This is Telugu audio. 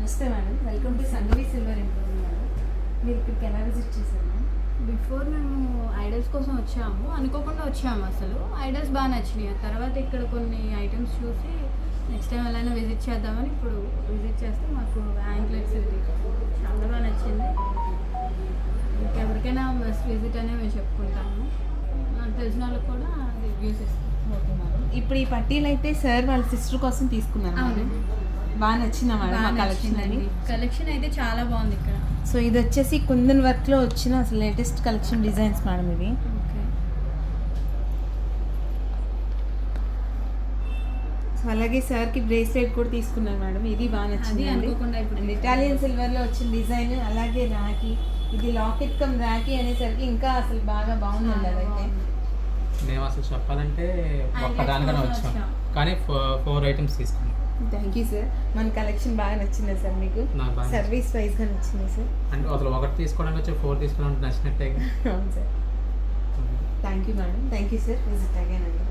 నమస్తే madam, welcome to Sanghavi silver emporium madam. మీరు ఇక్కడికి ఎలా విజిట్ చేశారు మేడం? బిఫోర్ మేము ఐడల్స్ కోసం వచ్చాము, అనుకోకుండా వచ్చాము. అసలు ఐడల్స్ బాగా నచ్చినాయి. ఆ తర్వాత ఇక్కడ కొన్ని ఐటమ్స్ చూసి నెక్స్ట్ టైం ఎలా విజిట్ చేద్దామని ఇప్పుడు విజిట్ చేస్తే మాకు యాంక్లెట్స్ ఇది చాలా బాగా నచ్చింది. ఎవరికైనా మస్ట్ విజిట్ అనే మేము చెప్పుకుంటాము. నాకు తెలిసిన వాళ్ళకి కూడా రివ్యూస్ ఇస్తాం. Okay madam. ఇప్పుడు ఈ పట్టీలు అయితే సార్ వాళ్ళ సిస్టర్ కోసం తీసుకున్నాను మేడం. బాగా నచ్చిందా మేడం ఆ కలెక్షన్ అని? కలెక్షన్ అయితే చాలా బాగుంది ఇక్కడ. సో ఇది వచ్చేసి కుందన్ వర్క్లో వచ్చిన అసలు లేటెస్ట్ కలెక్షన్ డిజైన్స్ మేడం ఇవి. ఓకే. సో అలాగే సార్కి బ్రేస్లెట్ కూడా తీసుకున్నాను మేడం. ఇది బాగా నచ్చింది. అనుకోకుండా ఇప్పుడు ఇటాలియన్ సిల్వర్లో వచ్చిన డిజైన్, అలాగే రాఖీ, ఇది లాకెట్ కమ్ రాఖీ అనేసరికి ఇంకా అసలు బాగా బాగుందండి. అదైతే మేము అసలు చెప్పాలంటే ఒక్కదానికనే వచ్చాం, కానీ 4 ఐటమ్స్ తీసుకున్నాం. Thank you sir. మన కలెక్షన్ బాగా నచ్చిందా సార్ మీకు? నాకు బాగా సర్వీస్ వైజ్గా నచ్చింది సార్. అంటే అసలు ఒకటి తీసుకోవడానికి వచ్చి 4 తీసుకోవడానికి నచ్చినట్టే. అవును sir. Thank you madam. Thank you sir. Visit again అండి.